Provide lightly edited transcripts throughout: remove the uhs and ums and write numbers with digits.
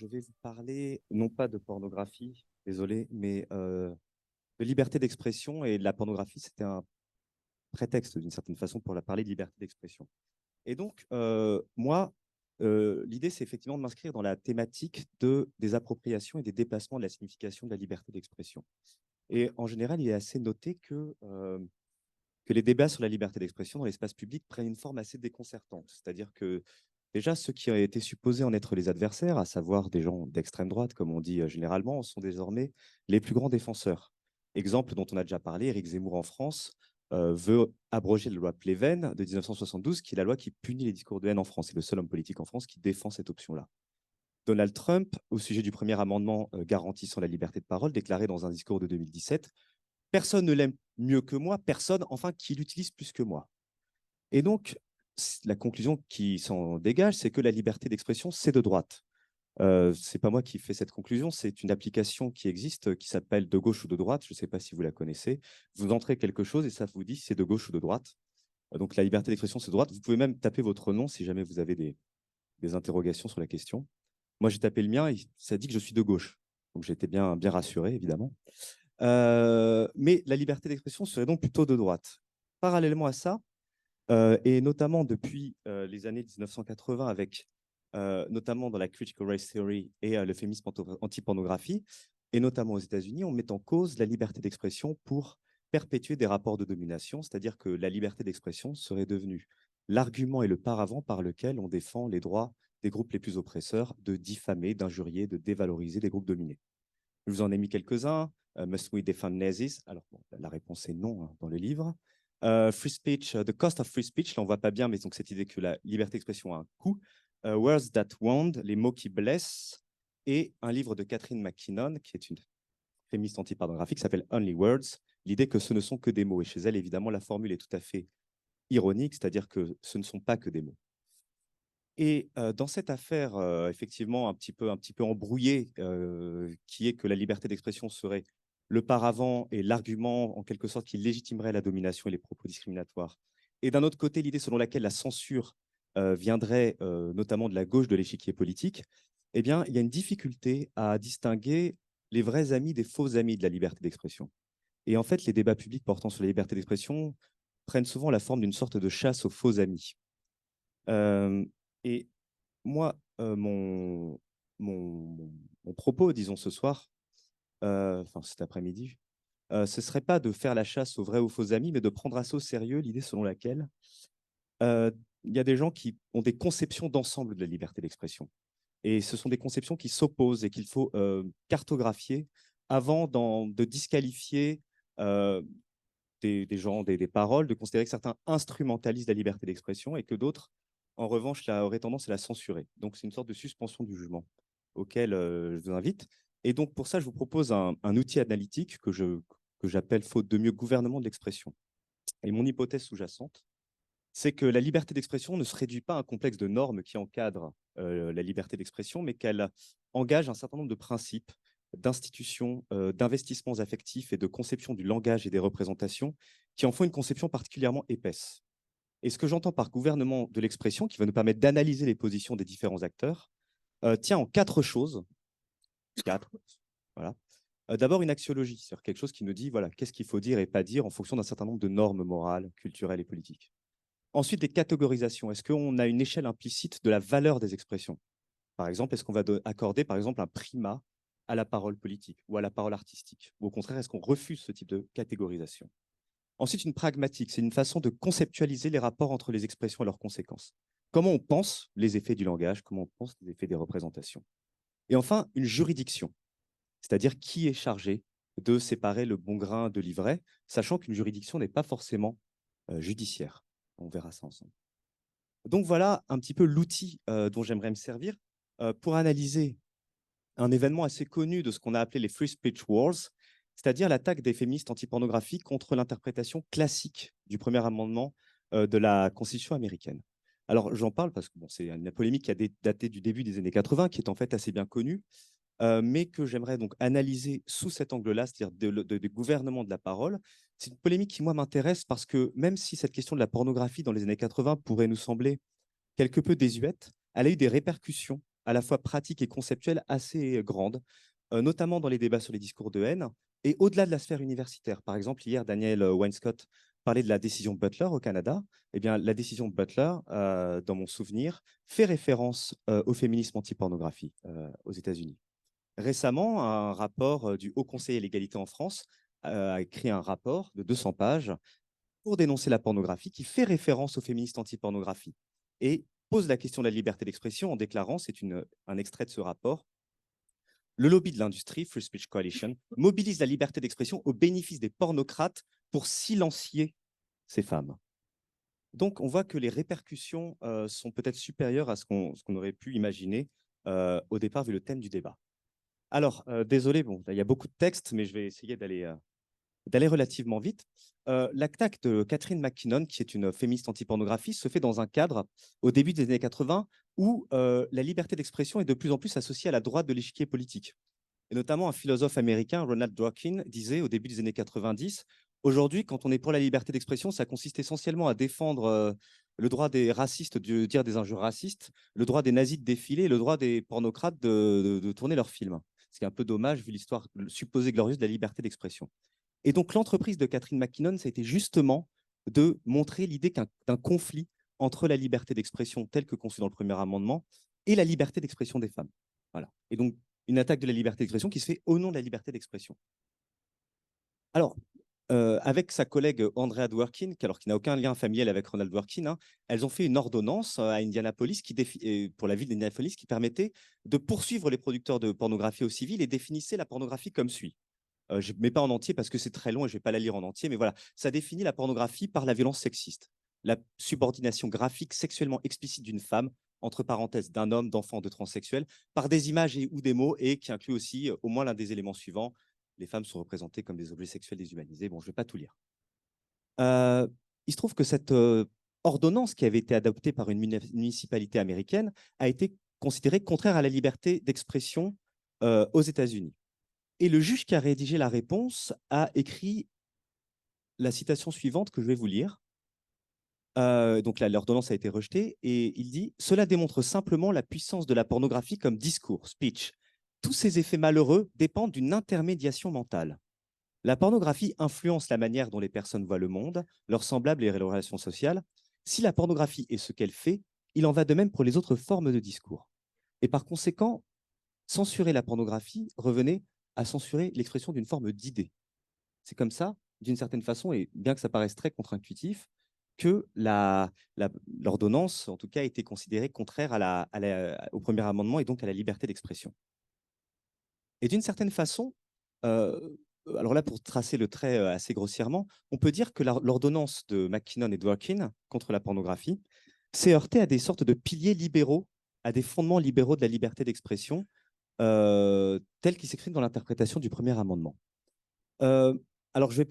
vais vous parler, non pas de pornographie, désolé, mais de liberté d'expression. Et la pornographie, c'était un prétexte, d'une certaine façon, pour la parler de liberté d'expression. Et donc, moi, l'idée, c'est effectivement de m'inscrire dans la thématique des appropriations et des déplacements de la signification de la liberté d'expression. Et en général, il est assez noté que les débats sur la liberté d'expression dans l'espace public prennent une forme assez déconcertante. C'est-à-dire que déjà, ceux qui ont été supposés en être les adversaires, à savoir des gens d'extrême droite, comme on dit généralement, sont désormais les plus grands défenseurs. Exemple dont on a déjà parlé, Éric Zemmour en France veut abroger la loi Pleven de 1972, qui est la loi qui punit les discours de haine en France. C'est le seul homme politique en France qui défend cette option-là. Donald Trump, au sujet du premier amendement garantissant la liberté de parole, déclarait dans un discours de 2017 « Personne ne l'aime mieux que moi, personne, enfin, qui l'utilise plus que moi ». Et donc, la conclusion qui s'en dégage, c'est que la liberté d'expression, c'est de droite. Ce n'est pas moi qui fais cette conclusion, c'est une application qui existe qui s'appelle De gauche ou de droite. Je ne sais pas si vous la connaissez. Vous entrez quelque chose et ça vous dit si c'est de gauche ou de droite. Donc, la liberté d'expression, c'est de droite. Vous pouvez même taper votre nom si jamais vous avez des interrogations sur la question. Moi, j'ai tapé le mien et ça dit que je suis de gauche. Donc, j'ai été bien rassuré, évidemment. Mais la liberté d'expression serait donc plutôt de droite. Parallèlement à ça, et notamment depuis les années 1980, avec notamment dans la Critical Race Theory et le féminisme anti-pornographie, et notamment aux États-Unis, on met en cause la liberté d'expression pour perpétuer des rapports de domination, c'est-à-dire que la liberté d'expression serait devenue l'argument et le paravent par lequel on défend les droits des groupes les plus oppresseurs de diffamer, d'injurier, de dévaloriser des groupes dominés. Je vous en ai mis quelques-uns. Must we defend Nazis? Alors, bon, la réponse est non hein, dans le livre. Free speech, The Cost of Free Speech, là on ne voit pas bien, mais donc cette idée que la liberté d'expression a un coût. Words That Wound, Les mots qui blessent, et un livre de Catherine McKinnon, qui est une féministe anti-pornographique, qui s'appelle Only Words, l'idée que ce ne sont que des mots. Et chez elle, évidemment, la formule est tout à fait ironique, c'est-à-dire que ce ne sont pas que des mots. Et dans cette affaire, effectivement, un petit peu embrouillée, qui est que la liberté d'expression serait le paravent et l'argument, en quelque sorte, qui légitimerait la domination et les propos discriminatoires. Et d'un autre côté, l'idée selon laquelle la censure viendrait notamment de la gauche de l'échiquier politique, eh bien, il y a une difficulté à distinguer les vrais amis des faux amis de la liberté d'expression. Et en fait, les débats publics portant sur la liberté d'expression prennent souvent la forme d'une sorte de chasse aux faux amis. Et moi, mon propos, disons ce soir, enfin cet après-midi, ce ne serait pas de faire la chasse aux vrais ou faux amis, mais de prendre assez au sérieux l'idée selon laquelle euh, il y a des gens qui ont des conceptions d'ensemble de la liberté d'expression. Et ce sont des conceptions qui s'opposent et qu'il faut cartographier avant de disqualifier euh, des gens, des paroles, de considérer que certains instrumentalisent la liberté d'expression et que d'autres, en revanche, auraient tendance à la censurer. Donc, c'est une sorte de suspension du jugement auquel je vous invite. Et donc, pour ça, je vous propose un outil analytique que j'appelle, faute de mieux, gouvernement de l'expression. Et mon hypothèse sous-jacente, c'est que la liberté d'expression ne se réduit pas à un complexe de normes qui encadrent la liberté d'expression, mais qu'elle engage un certain nombre de principes, d'institutions, d'investissements affectifs et de conception du langage et des représentations qui en font une conception particulièrement épaisse. Et ce que j'entends par gouvernement de l'expression, qui va nous permettre d'analyser les positions des différents acteurs, tient en quatre choses. Quatre, voilà. D'abord, une axiologie, c'est-à-dire quelque chose qui nous dit voilà, qu'est-ce qu'il faut dire et pas dire en fonction d'un certain nombre de normes morales, culturelles et politiques. Ensuite, des catégorisations. Est-ce qu'on a une échelle implicite de la valeur des expressions? Par exemple, est-ce qu'on va accorder, par exemple, un primat à la parole politique ou à la parole artistique? Ou au contraire, est-ce qu'on refuse ce type de catégorisation? Ensuite, une pragmatique, c'est une façon de conceptualiser les rapports entre les expressions et leurs conséquences. Comment on pense les effets du langage, comment on pense les effets des représentations. Et enfin, une juridiction, c'est-à-dire qui est chargé de séparer le bon grain de l'ivraie, sachant qu'une juridiction n'est pas forcément judiciaire. On verra ça ensemble. Donc voilà un petit peu l'outil dont j'aimerais me servir pour analyser un événement assez connu de ce qu'on a appelé les Free Speech Wars, c'est-à-dire l'attaque des féministes antipornographiques contre l'interprétation classique du premier amendement de la Constitution américaine. Alors j'en parle parce que bon, c'est une polémique qui a daté du début des années 80, qui est en fait assez bien connue, mais que j'aimerais donc analyser sous cet angle-là, c'est-à-dire de gouvernement de la parole. C'est une polémique qui, moi, m'intéresse parce que même si cette question de la pornographie dans les années 80 pourrait nous sembler quelque peu désuète, elle a eu des répercussions à la fois pratiques et conceptuelles assez grandes, notamment dans les débats sur les discours de haine et au-delà de la sphère universitaire. Par exemple, hier, Daniel Wainscott parlait de la décision Butler au Canada. Eh bien, la décision Butler, dans mon souvenir, fait référence au féminisme anti-pornographie aux États-Unis. Récemment, un rapport du Haut Conseil à l'égalité en France a écrit un rapport de 200 pages pour dénoncer la pornographie qui fait référence aux féministes anti-pornographie et pose la question de la liberté d'expression en déclarant, c'est un extrait de ce rapport, le lobby de l'industrie, Free Speech Coalition, mobilise la liberté d'expression au bénéfice des pornocrates pour silencier ces femmes. Donc, on voit que les répercussions sont peut-être supérieures à ce qu'on aurait pu imaginer au départ, vu le thème du débat. Alors, désolé, bon, il y a beaucoup de textes, mais je vais essayer d'aller relativement vite. L'attaque de Catherine McKinnon, qui est une féministe anti-pornographie, se fait dans un cadre, au début des années 80, où la liberté d'expression est de plus en plus associée à la droite de l'échiquier politique. Et notamment, un philosophe américain, Ronald Dworkin, disait au début des années 90, aujourd'hui, quand on est pour la liberté d'expression, ça consiste essentiellement à défendre le droit des racistes de dire des injures racistes, le droit des nazis de défiler, le droit des pornocrates de tourner leurs films. Ce qui est un peu dommage vu l'histoire supposée glorieuse de la liberté d'expression. Et donc, l'entreprise de Catherine McKinnon, ça a été justement de montrer l'idée d'un conflit entre la liberté d'expression telle que conçue dans le premier amendement et la liberté d'expression des femmes. Voilà. Et donc, une attaque de la liberté d'expression qui se fait au nom de la liberté d'expression. Alors, avec sa collègue Andrea Dworkin, qui n'a aucun lien familial avec Ronald Dworkin, hein, elles ont fait une ordonnance à Indianapolis pour la ville d'Indianapolis qui permettait de poursuivre les producteurs de pornographie au civil et définissait la pornographie comme suit. Je ne mets pas en entier parce que c'est très long et je ne vais pas la lire en entier, mais voilà, ça définit la pornographie par la violence sexiste, la subordination graphique sexuellement explicite d'une femme, entre parenthèses d'un homme, d'enfant, de transsexuel, par des images ou des mots et qui inclut aussi au moins l'un des éléments suivants. Les femmes sont représentées comme des objets sexuels déshumanisés. Bon, je ne vais pas tout lire. Il se trouve que cette ordonnance qui avait été adoptée par une municipalité américaine a été considérée contraire à la liberté d'expression aux États-Unis. Et le juge qui a rédigé la réponse a écrit la citation suivante que je vais vous lire. Donc l'ordonnance a été rejetée et il dit « Cela démontre simplement la puissance de la pornographie comme discours, speech. Tous ces effets malheureux dépendent d'une intermédiation mentale. La pornographie influence la manière dont les personnes voient le monde, leurs semblables et leurs relations sociales. Si la pornographie est ce qu'elle fait, il en va de même pour les autres formes de discours. Et par conséquent, censurer la pornographie revenait à censurer l'expression d'une forme d'idée. C'est comme ça, d'une certaine façon, et bien que ça paraisse très contre-intuitif, que l'ordonnance, en tout cas, a été considérée contraire au premier amendement et donc à la liberté d'expression. Et d'une certaine façon, alors là, pour tracer le trait assez grossièrement, on peut dire que l'ordonnance de McKinnon et Dworkin contre la pornographie s'est heurtée à des sortes de piliers libéraux, à des fondements libéraux de la liberté d'expression, tels qu'ils s'expriment dans l'interprétation du premier amendement. Alors, je ne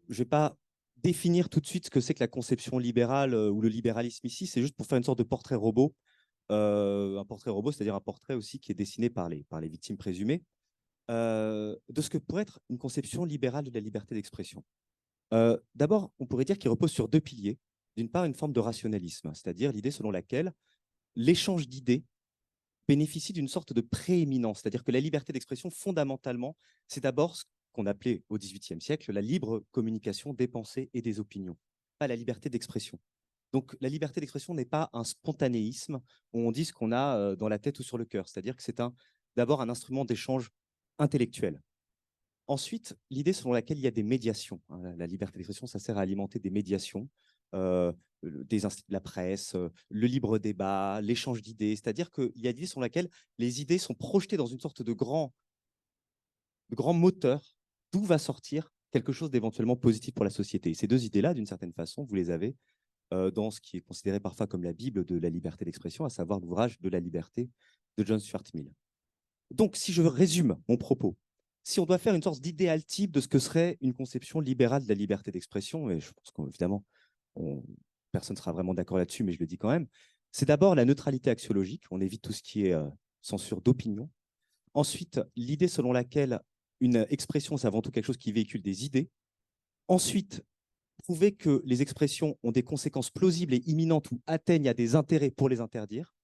vais pas définir tout de suite ce que c'est que la conception libérale ou le libéralisme ici, c'est juste pour faire une sorte de portrait robot. Un portrait robot, c'est-à-dire un portrait aussi qui est dessiné par les victimes présumées, de ce que pourrait être une conception libérale de la liberté d'expression. D'abord, on pourrait dire qu'il repose sur deux piliers. D'une part, une forme de rationalisme, c'est-à-dire l'idée selon laquelle l'échange d'idées bénéficie d'une sorte de prééminence, c'est-à-dire que la liberté d'expression, fondamentalement, c'est d'abord ce qu'on appelait au XVIIIe siècle la libre communication des pensées et des opinions, pas la liberté d'expression. Donc la liberté d'expression n'est pas un spontanéisme où on dit ce qu'on a dans la tête ou sur le cœur, c'est-à-dire que c'est d'abord un instrument d'échange intellectuel. Ensuite, l'idée selon laquelle il y a des médiations. Hein, la liberté d'expression, ça sert à alimenter des médiations, la presse, le libre débat, l'échange d'idées. C'est-à-dire qu'il y a l'idée selon laquelle les idées sont projetées dans une sorte de grand moteur d'où va sortir quelque chose d'éventuellement positif pour la société. Et ces deux idées-là, d'une certaine façon, vous les avez dans ce qui est considéré parfois comme la Bible de la liberté d'expression, à savoir l'ouvrage de la liberté de John Stuart Mill. Donc, si je résume mon propos, si on doit faire une sorte d'idéal type de ce que serait une conception libérale de la liberté d'expression, et je pense qu'évidemment, personne ne sera vraiment d'accord là-dessus, mais je le dis quand même, c'est d'abord la neutralité axiologique, on évite tout ce qui est censure d'opinion. Ensuite, l'idée selon laquelle une expression, c'est avant tout quelque chose qui véhicule des idées. Ensuite, prouver que les expressions ont des conséquences plausibles et imminentes ou atteignent à des intérêts pour les interdire.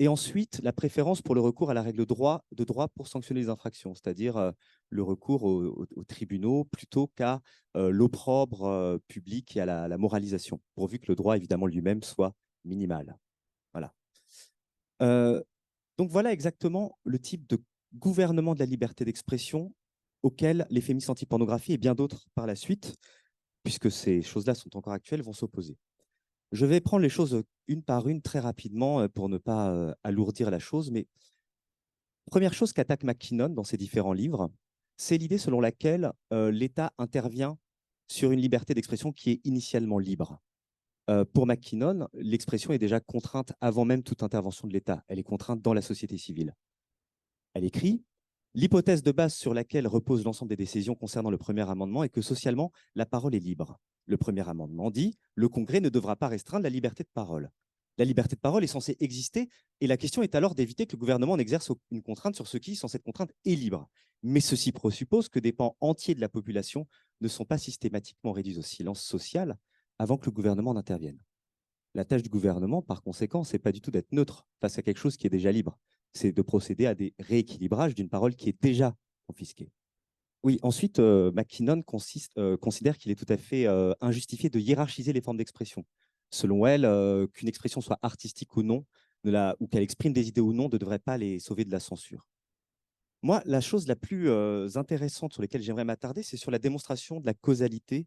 Et ensuite, la préférence pour le recours à la règle de droit pour sanctionner les infractions, c'est-à-dire le recours aux tribunaux plutôt qu'à l'opprobre public et à la moralisation, pourvu que le droit, évidemment, lui-même soit minimal. Voilà. Euh, donc voilà exactement le type de gouvernement de la liberté d'expression auquel les féministes anti-pornographie et bien d'autres par la suite, puisque ces choses-là sont encore actuelles, vont s'opposer. Je vais prendre les choses une par une très rapidement pour ne pas alourdir la chose, mais première chose qu'attaque McKinnon dans ses différents livres, c'est l'idée selon laquelle l'État intervient sur une liberté d'expression qui est initialement libre. Pour McKinnon, l'expression est déjà contrainte avant même toute intervention de l'État. Elle est contrainte dans la société civile. Elle écrit: l'hypothèse de base sur laquelle repose l'ensemble des décisions concernant le premier amendement est que socialement, la parole est libre. Le premier amendement dit: le Congrès ne devra pas restreindre la liberté de parole. La liberté de parole est censée exister et la question est alors d'éviter que le gouvernement n'exerce une contrainte sur ce qui, sans cette contrainte, est libre. Mais ceci présuppose que des pans entiers de la population ne sont pas systématiquement réduits au silence social avant que le gouvernement n'intervienne. La tâche du gouvernement, par conséquent, ce n'est pas du tout d'être neutre face à quelque chose qui est déjà libre. C'est de procéder à des rééquilibrages d'une parole qui est déjà confisquée. Oui, ensuite, McKinnon considère qu'il est tout à fait injustifié de hiérarchiser les formes d'expression. Selon elle, qu'une expression soit artistique ou non, ou qu'elle exprime des idées ou non, ne devrait pas les sauver de la censure. Moi, la chose la plus intéressante sur laquelle j'aimerais m'attarder, c'est sur la démonstration de la causalité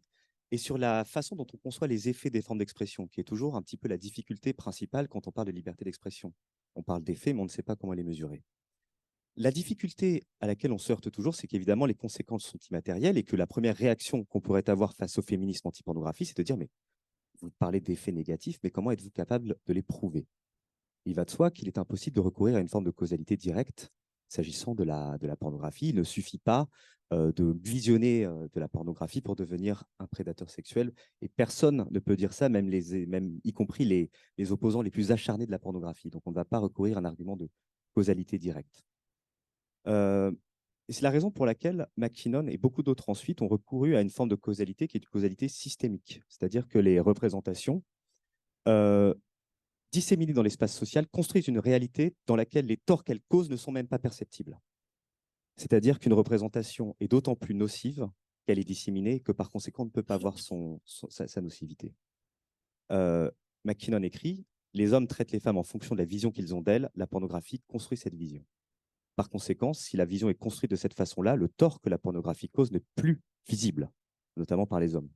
et sur la façon dont on conçoit les effets des formes d'expression, qui est toujours un petit peu la difficulté principale quand on parle de liberté d'expression. On parle d'effets, mais on ne sait pas comment les mesurer. La difficulté à laquelle on se heurte toujours, c'est qu'évidemment, les conséquences sont immatérielles et que la première réaction qu'on pourrait avoir face au féminisme anti-pornographie, c'est de dire, mais vous parlez d'effets négatifs, mais comment êtes-vous capable de les prouver? Il va de soi qu'il est impossible de recourir à une forme de causalité directe s'agissant de la pornographie. Il ne suffit pas de visionner de la pornographie pour devenir un prédateur sexuel. Et personne ne peut dire ça, même y compris les opposants les plus acharnés de la pornographie. Donc on ne va pas recourir à un argument de causalité directe. Et c'est la raison pour laquelle McKinnon et beaucoup d'autres ensuite ont recouru à une forme de causalité qui est une causalité systémique. C'est-à-dire que les représentations euh, disséminées dans l'espace social construisent une réalité dans laquelle les torts qu'elles causent ne sont même pas perceptibles. C'est-à-dire qu'une représentation est d'autant plus nocive qu'elle est disséminée que par conséquent on ne peut pas voir sa nocivité. McKinnon écrit: les hommes traitent les femmes en fonction de la vision qu'ils ont d'elles, la pornographie construit cette vision. Par conséquent, si la vision est construite de cette façon-là, le tort que la pornographie cause n'est plus visible, notamment par les hommes.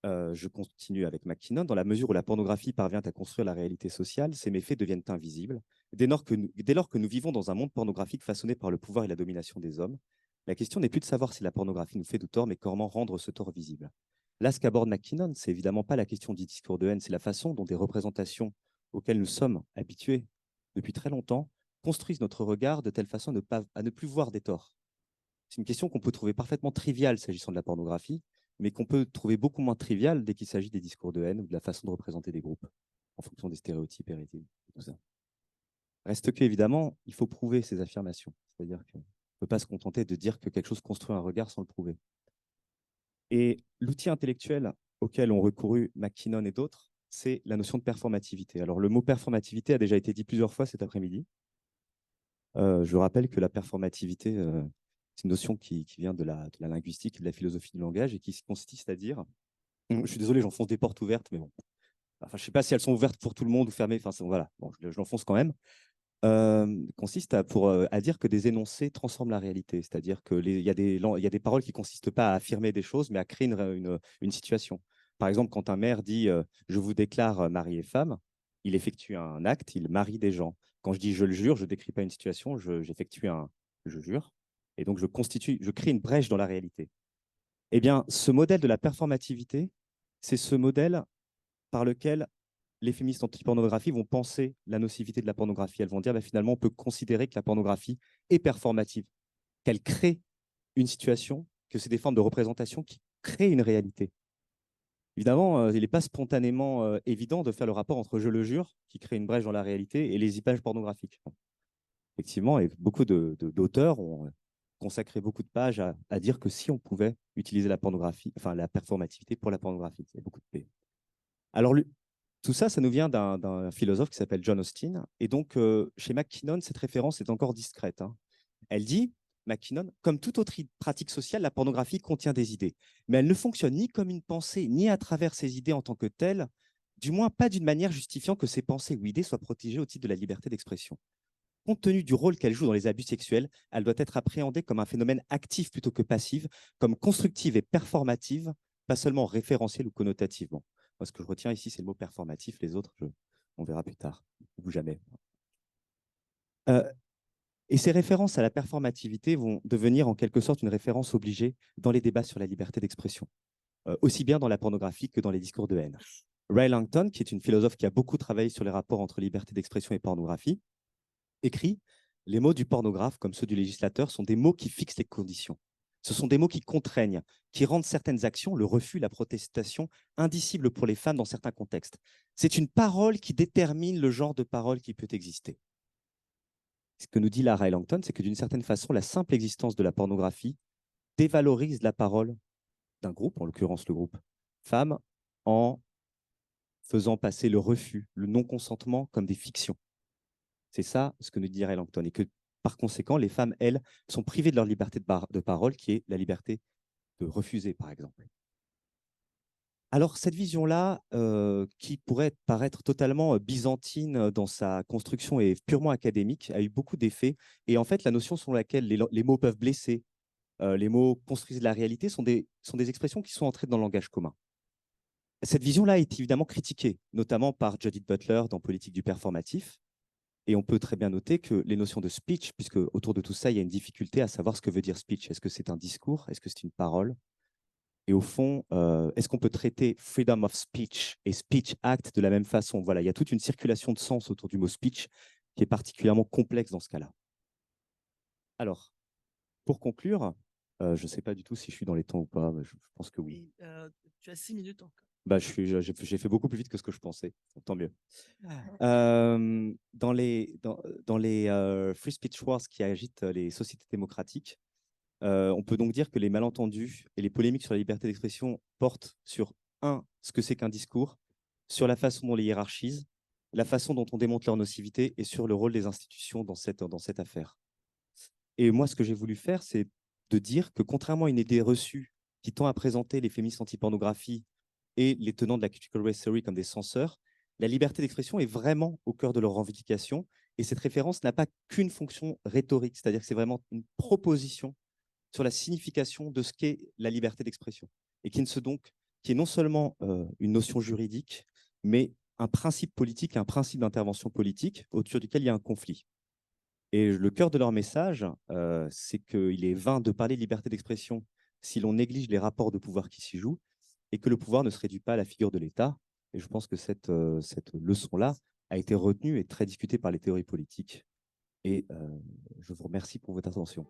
Je continue avec McKinnon. Dans la mesure où la pornographie parvient à construire la réalité sociale, ces méfaits deviennent invisibles. Dès lors que nous vivons dans un monde pornographique façonné par le pouvoir et la domination des hommes, la question n'est plus de savoir si la pornographie nous fait du tort, mais comment rendre ce tort visible. Là, ce qu'aborde McKinnon, c'est évidemment pas la question du discours de haine, c'est la façon dont des représentations auxquelles nous sommes habitués depuis très longtemps construisent notre regard de telle façon à ne plus voir des torts. C'est une question qu'on peut trouver parfaitement triviale s'agissant de la pornographie, mais qu'on peut trouver beaucoup moins triviale dès qu'il s'agit des discours de haine ou de la façon de représenter des groupes, en fonction des stéréotypes hérités. Tout ça. Reste que, évidemment, il faut prouver ces affirmations. C'est-à-dire qu'on ne peut pas se contenter de dire que quelque chose construit un regard sans le prouver. Et l'outil intellectuel auquel ont recouru McKinnon et d'autres, c'est la notion de performativité. Alors, le mot performativité a déjà été dit plusieurs fois cet après-midi. Je rappelle que la performativité, c'est une notion qui vient de la linguistique et de la philosophie du langage et qui consiste à dire, je suis désolé, j'enfonce des portes ouvertes, mais bon, enfin, je ne sais pas si elles sont ouvertes pour tout le monde ou fermées, enfin, voilà, bon, je l'enfonce quand même, consiste à dire que des énoncés transforment la réalité, c'est-à-dire qu'il y a des paroles qui ne consistent pas à affirmer des choses, mais à créer une situation. Par exemple, quand un maire dit je vous déclare mari et femme, il effectue un acte, il marie des gens. Quand je dis je le jure, je ne décris pas une situation, j'effectue un je jure, et donc je crée une brèche dans la réalité. Eh bien, ce modèle de la performativité, c'est ce modèle par lequel les féministes anti-pornographie vont penser la nocivité de la pornographie. Elles vont dire, bah, finalement, on peut considérer que la pornographie est performative, qu'elle crée une situation, que c'est des formes de représentation qui créent une réalité. Évidemment, il n'est pas spontanément évident de faire le rapport entre je le jure, qui crée une brèche dans la réalité, et les images pornographiques. Effectivement, et beaucoup d'auteurs ont consacré beaucoup de pages à dire que si on pouvait utiliser la pornographie, enfin la performativité pour la pornographie, il y a beaucoup de paix. Alors, Tout ça, ça nous vient d'un philosophe qui s'appelle John Austin. Et donc, chez McKinnon, cette référence est encore discrète, hein. Elle dit, McKinnon, comme toute autre pratique sociale, la pornographie contient des idées. Mais elle ne fonctionne ni comme une pensée, ni à travers ces idées en tant que telles, du moins pas d'une manière justifiant que ces pensées ou idées soient protégées au titre de la liberté d'expression. Compte tenu du rôle qu'elle joue dans les abus sexuels, elle doit être appréhendée comme un phénomène actif plutôt que passif, comme constructive et performative, pas seulement référentielle ou connotativement. Moi, ce que je retiens ici, c'est le mot performatif. Les autres, on verra plus tard, ou jamais. Euh, et ces références à la performativité vont devenir en quelque sorte une référence obligée dans les débats sur la liberté d'expression, aussi bien dans la pornographie que dans les discours de haine. Ray Langton, qui est une philosophe qui a beaucoup travaillé sur les rapports entre liberté d'expression et pornographie, écrit: les mots du pornographe, comme ceux du législateur, sont des mots qui fixent les conditions. Ce sont des mots qui contraignent, qui rendent certaines actions, le refus, la protestation, indicibles pour les femmes dans certains contextes. C'est une parole qui détermine le genre de parole qui peut exister. Ce que nous dit Lara Langton, c'est que d'une certaine façon, la simple existence de la pornographie dévalorise la parole d'un groupe, en l'occurrence le groupe femme, en faisant passer le refus, le non-consentement comme des fictions. C'est ça ce que nous dit Ray Langton. Et que par conséquent, les femmes, elles, sont privées de leur liberté de parole, qui est la liberté de refuser, par exemple. Alors, cette vision-là, qui pourrait paraître totalement byzantine dans sa construction et purement académique, a eu beaucoup d'effets. Et en fait, la notion selon laquelle les mots peuvent blesser, les mots construisent la réalité, sont des expressions qui sont entrées dans le langage commun. Cette vision-là est évidemment critiquée, notamment par Judith Butler dans Politique du performatif. Et on peut très bien noter que les notions de speech, puisque autour de tout ça, il y a une difficulté à savoir ce que veut dire speech. Est-ce que c'est un discours? Est-ce que c'est une parole? Et au fond, est-ce qu'on peut traiter freedom of speech et speech act de la même façon? Voilà, il y a toute une circulation de sens autour du mot speech qui est particulièrement complexe dans ce cas-là. Alors, pour conclure, je ne sais pas du tout si je suis dans les temps ou pas, mais je pense que oui. Et, tu as 6 minutes encore. Bah, j'ai fait beaucoup plus vite que ce que je pensais, tant mieux. Dans les free speech wars qui agitent les sociétés démocratiques, on peut donc dire que les malentendus et les polémiques sur la liberté d'expression portent sur, un, ce que c'est qu'un discours, sur la façon dont on les hiérarchise, la façon dont on démontre leur nocivité et sur le rôle des institutions dans cette affaire. Et moi, ce que j'ai voulu faire, c'est de dire que contrairement à une idée reçue qui tend à présenter les féministes anti-pornographie et les tenants de la critical race theory comme des censeurs, la liberté d'expression est vraiment au cœur de leur revendication. Et cette référence n'a pas qu'une fonction rhétorique, c'est-à-dire que c'est vraiment une proposition sur la signification de ce qu'est la liberté d'expression. Et qui est non seulement une notion juridique, mais un principe politique, un principe d'intervention politique autour duquel il y a un conflit. Et le cœur de leur message, c'est qu'il est vain de parler de liberté d'expression si l'on néglige les rapports de pouvoir qui s'y jouent et que le pouvoir ne se réduit pas à la figure de l'État. Et je pense que cette leçon-là a été retenue et très discutée par les théories politiques. Et je vous remercie pour votre attention.